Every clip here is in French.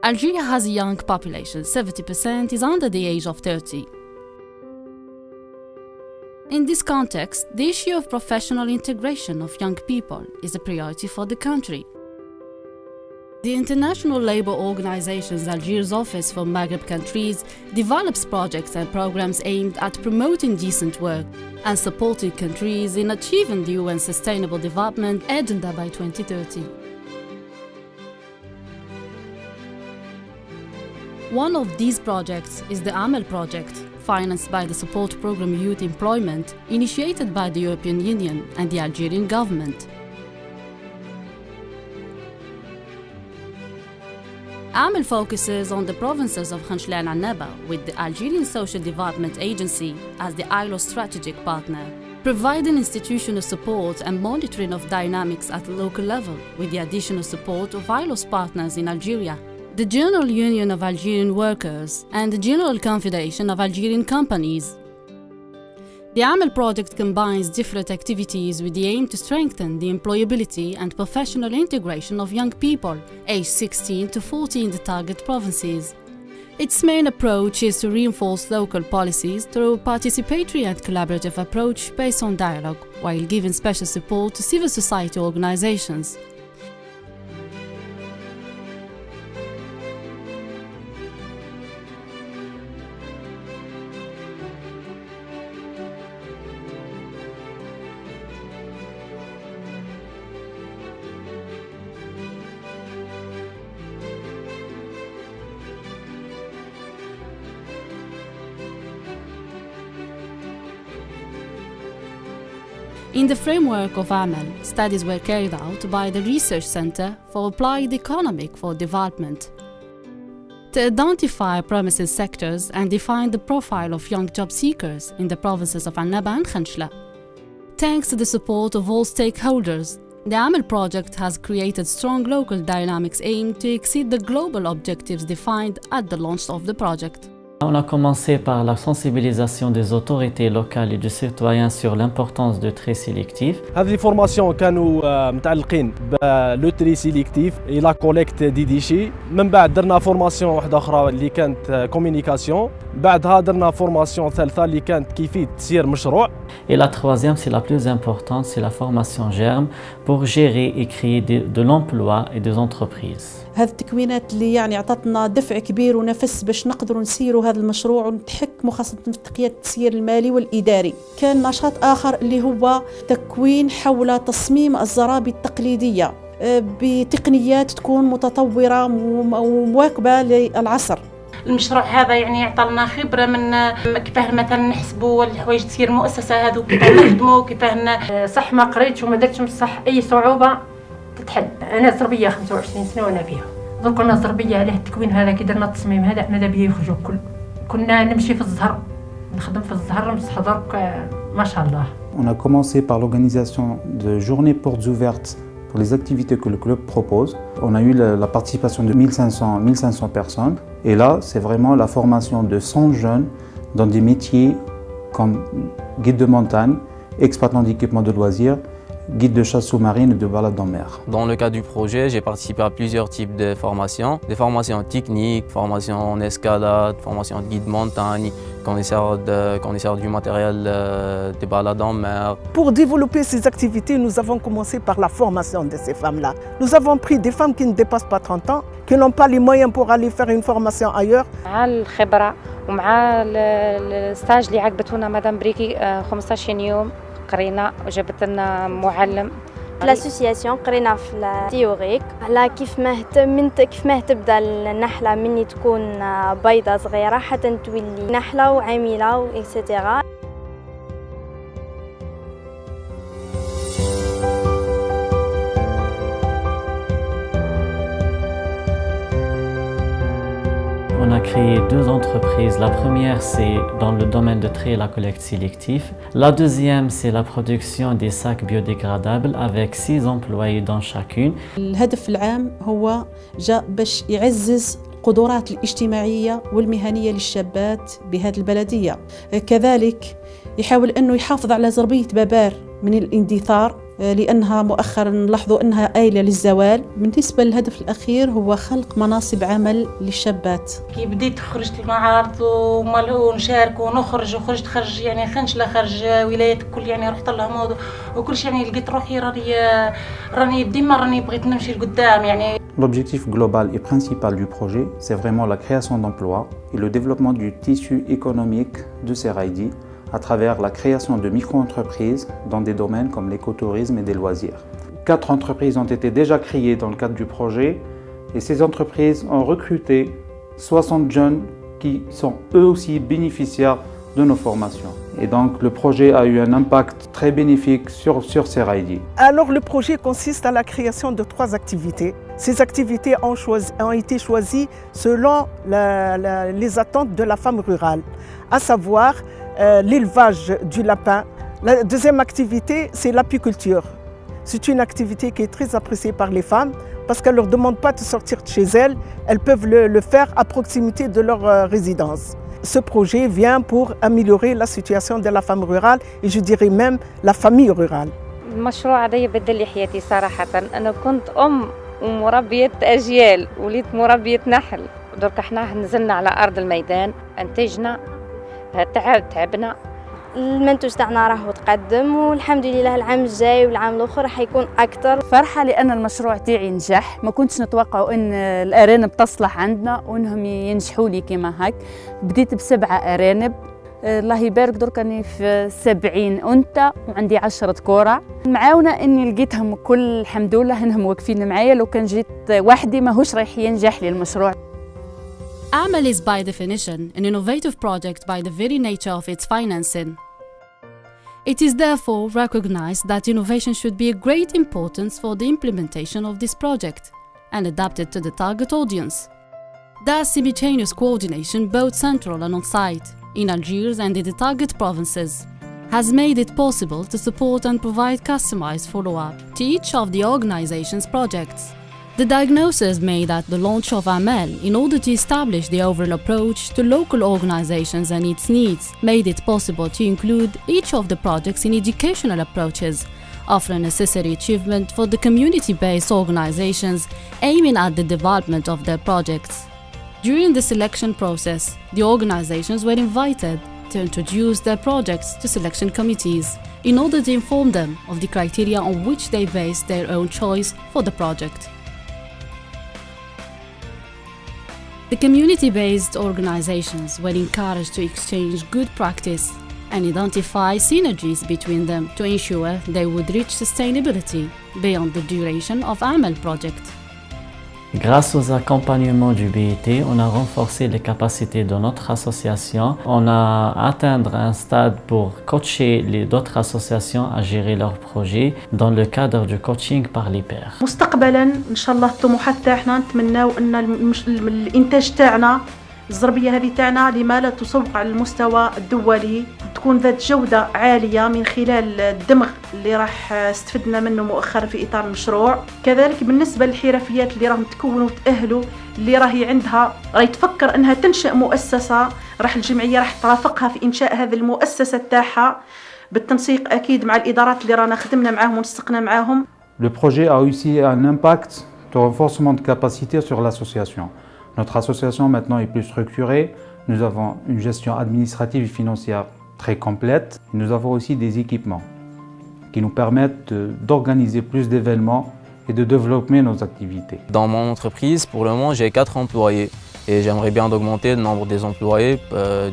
Algeria has a young population, 70% is under the age of 30. In this context, the issue of professional integration of young people is a priority for the country. The International Labour Organization's Algiers Office for Maghreb countries develops projects and programs aimed at promoting decent work and supporting countries in achieving the UN Sustainable Development Agenda by 2030. One of these projects is the AMEL project, financed by the Support Programme Youth Employment, initiated by the European Union and the Algerian government. AMEL focuses on the provinces of Khanchla and Annaba, with the Algerian Social Development Agency as the ILO strategic partner, providing institutional support and monitoring of dynamics at the local level, with the additional support of ILO's partners in Algeria, the General Union of Algerian Workers and the General Confederation of Algerian Companies. The AMEL project combines different activities with the aim to strengthen the employability and professional integration of young people aged 16 to 40 in the target provinces. Its main approach is to reinforce local policies through a participatory and collaborative approach based on dialogue, while giving special support to civil society organizations. In the framework of AMEL, studies were carried out by the Research Center for Applied Economic for Development to identify promising sectors and define the profile of young job seekers in the provinces of Annaba and Khanchla. Thanks to the support of all stakeholders, the AMEL project has created strong local dynamics aimed to exceed the global objectives defined at the launch of the project. On a commencé par la sensibilisation des autorités locales et des citoyens sur l'importance du tri sélectif. هذه الفورماسيون كانوا متعلقين بالو تري سيليكتيف اي لا كوليكت دي ديشي. من بعد درنا فورماسيون واحده اخرى اللي كانت كوميونيكاسيون. بعدها درنا فورماسيون ثالثه اللي كانت كيفيه تسيير مشروع. Et la troisième, c'est la plus importante, c'est la formation GERM pour gérer et créer de l'emploi et des entreprises. هذه التكوينات اللي يعني عطتنا دفع كبير ونفس باش نقدروا نسيروا هذا المشروع ونتحكموا خاصة في تقنية التسيير المالي والإداري. كان نشاط آخر اللي هو تكوين حول تصميم الزرابي التقليدية بتقنيات تكون متطورة ومواكبة للعصر. المشروع هذا يعني يعطى لنا خبرة من كيفاه مثلا نحسبوا الحوايج تسير المؤسسة هذو كيفاه نخدموا كيفاه صح ما قريتش وما درتش صح أي صعوبة تتحل. أنا زربية 25 سنة وأنا فيها. درك أنا زربية عليه التكوين هذا كي درنا التصميم هذا حنا دابا يخرجوا الكل. كنا نمشي في الزهر نخدم في الزهر بصح درك ما شاء الله. On a commencé par l'organisation de journées portes ouvertes pour les activités que le club propose. On a eu la participation de 1500 personnes. Et là, c'est vraiment la formation de 100 jeunes dans des métiers comme guide de montagne, exploitant d'équipements de loisirs, guide de chasse sous-marine et de balade en mer. Dans le cadre du projet, j'ai participé à plusieurs types de formations. Des formations techniques, formations en escalade, formations de guide montagne, connaisseur du matériel de balade en mer. Pour développer ces activités, nous avons commencé par la formation de ces femmes-là. Nous avons pris des femmes qui ne dépassent pas 30 ans, qui n'ont pas les moyens pour aller faire une formation ailleurs. مع الخبرة ومع الستاج اللي عقبتونا مدام بريكي 15 يوم قرينا وجابت لنا معلم. الاسوسياسيون قرينا في التيوريك على كيف ما تبدا النحله مني تكون بيضه صغيره حتى تولي نحله وعامله واكسترا. On a créé deux entreprises. La première, c'est dans le domaine de tri et la collecte sélective. La deuxième, c'est la production des sacs biodégradables avec 6 employés dans chacune. الهدف العام هو جاء باش يعزز القدرات الاجتماعية والمهنية للشابات بهذه البلدية. كذلك يحاول أنه يحافظ على زربية بابار من الاندثار لأنها مؤخرا نلاحظوا أنها آيلة للزوال. بالنسبة للهدف الأخير هو خلق مناصب عمل للشابات. كي بديت خرجت المعارض ونشارك ونخرج وخرجت خرج يعني خنشلة خرج ولايات الكل يعني رحت لهم وكل شيء يعني لقيت روحي راني ديما راني بغيت نمشي لقدام يعني. L'objectif global et principal du projet, c'est vraiment la création d'emplois et le développement du tissu économique de Seraïdi à travers la création de micro-entreprises dans des domaines comme l'écotourisme et des loisirs. 4 entreprises ont été déjà créées dans le cadre du projet et ces entreprises ont recruté 60 jeunes qui sont eux aussi bénéficiaires de nos formations. Et donc le projet a eu un impact très bénéfique sur Seraïdi. Alors le projet consiste à la création de 3 activités. Ces activités ont été choisies selon les attentes de la femme rurale, à savoir l'élevage du lapin. La deuxième activité, c'est l'apiculture. C'est une activité qui est très appréciée par les femmes parce qu'elles ne leur demandent pas de sortir de chez elles peuvent le faire à proximité de leur résidence. Ce projet vient pour améliorer la situation de la femme rurale et je dirais même la famille rurale. المشروع هذا يبدل لي حياتي صراحة. أنا كنت ومربية أجيال وليت مربية نحل. درك احنا نزلنا على أرض الميدان انتجنا تعبنا. المنتوج تاعنا راهو تقدم والحمد لله العام الجاي والعام الاخر حيكون اكثر. فرحه لان المشروع تاعي نجح. ما كنتش نتوقع ان الارانب تصلح عندنا وانهم ينجحوا لي كما هك. بديت ب7 ارانب الله يبارك درك راني في 70 انثى وعندي 10 كوره. معاونه اني لقيتهم كل الحمد لله انهم واقفين معايا. لو كان جيت وحدي ماهوش رايح ينجح لي المشروع. AMEL is by definition an innovative project by the very nature of its financing. It is therefore recognized that innovation should be of great importance for the implementation of this project and adapted to the target audience. Thus, simultaneous coordination both central and on-site, in Algiers and in the target provinces, has made it possible to support and provide customized follow-up to each of the organization's projects. The diagnosis made at the launch of AMEL in order to establish the overall approach to local organizations and its needs made it possible to include each of the projects in educational approaches, offering necessary achievement for the community-based organizations aiming at the development of their projects. During the selection process, the organizations were invited to introduce their projects to selection committees in order to inform them of the criteria on which they based their own choice for the project. The community-based organizations were encouraged to exchange good practice and identify synergies between them to ensure they would reach sustainability beyond the duration of AMEL project. Grâce aux accompagnements du BIT, on a renforcé les capacités de notre association. On a atteint un stade pour coacher d'autres associations à gérer leurs projets dans le cadre du coaching par les pairs. مستقبلا ان شاء الله الطموحات تاعنا نتمناو ان الانتاج تاعنا الزربيه هذه تاعنا لما لا تسوق على المستوى الدولي تكون ذات جوده عاليه من خلال الدمغ اللي راح استفدنا منه مؤخرا في اطار المشروع. كذلك بالنسبه للحرفيات اللي راهم تكونوا وتاهلوا اللي راهي عندها راهي تفكر انها تنشئ مؤسسه راح الجمعيه راح ترافقها في انشاء هذه المؤسسه تاعها بالتنسيق اكيد مع الادارات اللي رانا خدمنا معاهم ونسقنا معاهم. Le projet a aussi un impact de renforcement de capacité sur l'association. Notre association maintenant est plus structurée. Nous avons une gestion administrative et financière très complète. Nous avons aussi des équipements qui nous permettent d'organiser plus d'événements et de développer nos activités. Dans mon entreprise, pour le moment, j'ai 4 employés et j'aimerais bien augmenter le nombre des employés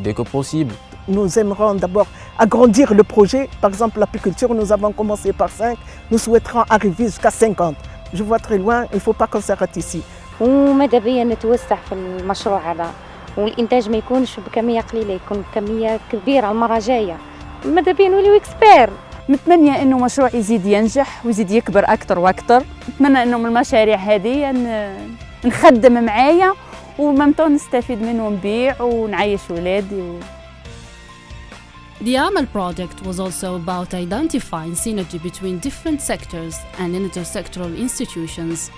dès que possible. Nous aimerons d'abord agrandir le projet. Par exemple, l'apiculture, nous avons commencé par 5. Nous souhaiterons arriver jusqu'à 50. Je vois très loin, il ne faut pas qu'on s'arrête ici. وماذا بيا نتوسع في المشروع هذا والإنتاج ما يكونش بكمية قليلة يكون بكمية كبيرة المرة جاية. ماذا بيا نوليو إكسبير. متمنية إنه مشروع يزيد ينجح ويزيد يكبر أكثر وأكثر. نتمنى إنه من المشاريع هذه نخدم معايا وممتون نستفيد منه ونبيع ونعيش ولادي. The AMEL project was also about identifying synergy between different sectors and intersectoral institutions.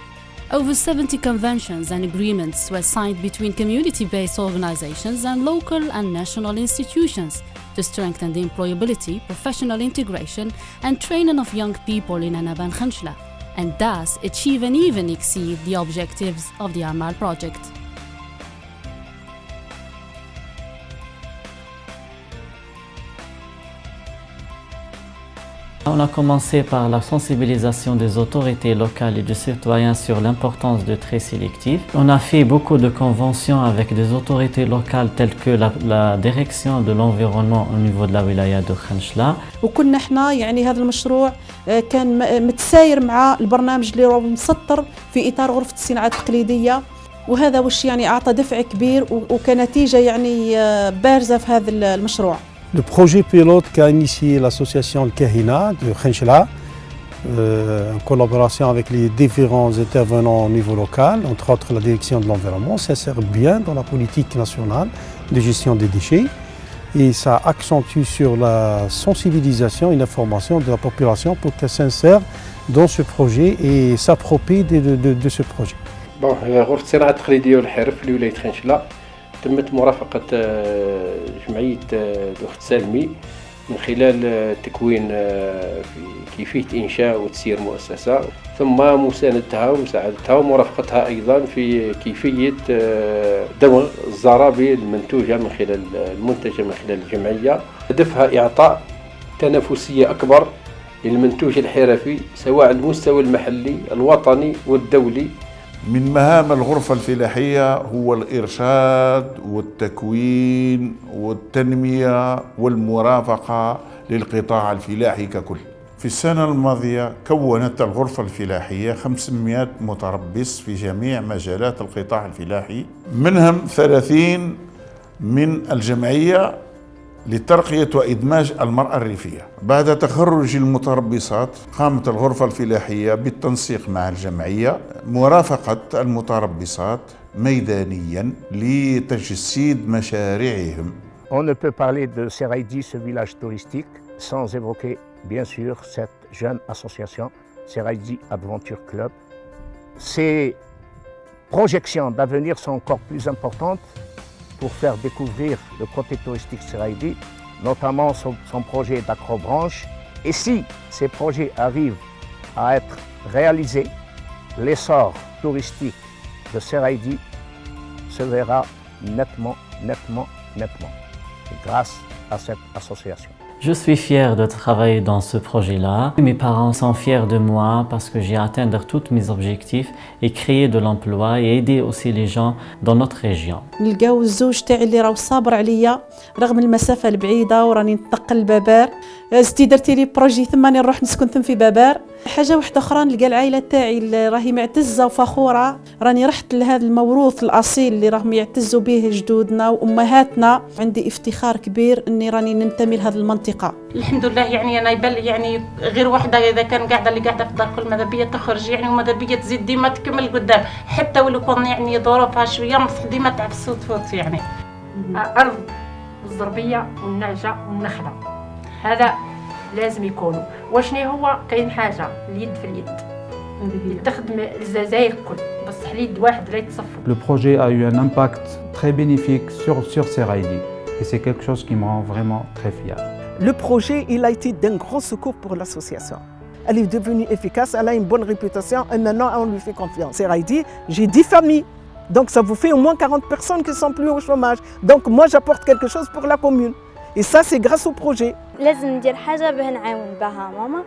Over 70 conventions and agreements were signed between community-based organizations and local and national institutions to to strengthen the employability, professional integration and training of young people in Annaba and Khanchla, and thus achieve and even exceed the objectives of the Amal project. On a commencé par la sensibilisation des autorités locales et des citoyens sur l'importance de tri sélectif. On a fait beaucoup de conventions avec des autorités locales telles que la direction de l'environnement au niveau de la wilaya de Khanchla. وكنا احنا يعني هذا المشروع كان متساير مع البرنامج اللي راهو مسطر في اطار غرفه الصناعات التقليديه، وهذا وش يعني اعطى دفع كبير وكنتيجه يعني بارزه في هذا المشروع. Le projet pilote qu'a initié l'association Al Kahina de Khanchla, en collaboration avec les différents intervenants au niveau local, entre autres la direction de l'environnement, s'insère bien dans la politique nationale de gestion des déchets et ça accentue sur la sensibilisation et l'information de la population pour qu'elle s'insère dans ce projet et s'approprie de ce projet. Bon, غرفة الصناعات التقليدية والحرف لولاية خنشلة تمت مرافقة جمعية الأخت سالمي من خلال تكوين في كيفية إنشاء وتسيير مؤسسة، ثم مساندتها ومساعدتها ومرافقتها أيضا في كيفية دمغ الزرابي المنتوجة من خلال المنتجة من خلال الجمعية. هدفها إعطاء تنافسية أكبر للمنتوج الحرفي سواء على المستوى المحلي الوطني والدولي. من مهام الغرفة الفلاحية هو الإرشاد والتكوين والتنمية والمرافقة للقطاع الفلاحي ككل. في السنة الماضية كونت الغرفة الفلاحية 500 متربص في جميع مجالات القطاع الفلاحي، منهم 30 من الجمعية لترقية وإدماج المرأة الريفية. بعد تخرج المتربصات قامت الغرفة الفلاحية بالتنسيق مع الجمعية مرافقة المتربصات ميدانيا لتجسيد مشاريعهم. On ne peut parler de Seraidi, ce village touristique, sans évoquer bien sûr cette jeune association, Seraidi Adventure Club. Ses projections d'avenir sont encore plus importantes pour faire découvrir le côté touristique Seraidi, notamment son projet d'acrobranche. Et si ces projets arrivent à être réalisés, l'essor touristique de Seraidi se verra nettement, grâce à cette association. Je suis fier de travailler dans ce projet-là. Mes parents sont fiers de moi parce que j'ai atteint tous mes objectifs et créer de l'emploi et aider aussi les gens dans notre région. نلقاو الزوج تاعي اللي راهو صابر عليا رغم المسافه البعيده وراني نتنقل لبابار، زدتي درتي لي بروجي ثم راني نروح نسكن ثم في بابار. حاجه واحده اخرى نلقى العائله تاعي اللي راهي معتزه وفخوره، راني رحت لهذا الموروث الاصيل اللي راهم يعتزوا به جدودنا وامهاتنا. عندي افتخار كبير اني راني ننتمي لهذه المنطقه. الحمد لله يعني انا يبان يعني غير وحده اذا كان قاعده اللي قاعده في الدار كل ماذا بيا تخرج يعني وماذا بيا تزيد ديما تكمل قدام، حتى ولو كون يعني ظروفها شويه مصح ديما تعبس وتفوت يعني. ارض الزربيه والنعجه والنخله هذا لازم يكونوا. وشني هو كاين حاجه اليد في اليد تخدم الجزائر كل بصح اليد واحد لا يتصفوا. Le projet a eu un impact très bénéfique sur Seraidi et c'est quelque chose qui me rend vraiment très fier. Le projet il a été d'un grand secours pour l'association. Elle est devenue efficace, elle a une bonne réputation et maintenant on lui fait confiance. Seraidi, j'ai 10 familles, donc ça vous fait au moins 40 personnes qui sont plus au chômage. Donc moi j'apporte quelque chose pour la commune. Et ça c'est grâce au projet. لازم ندير حاجه باه نعاون بها ماما.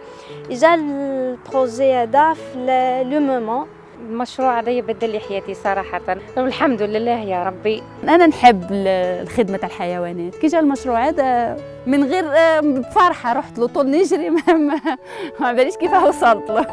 جا البروجي هذا في لو مومون. المشروع هذا يبدل لي حياتي صراحه، والحمد لله يا ربي. انا نحب خدمه الحيوانات، كي جا المشروع هذا من غير بفرحه رحت له طول نجري ما باليش كيف وصلت له.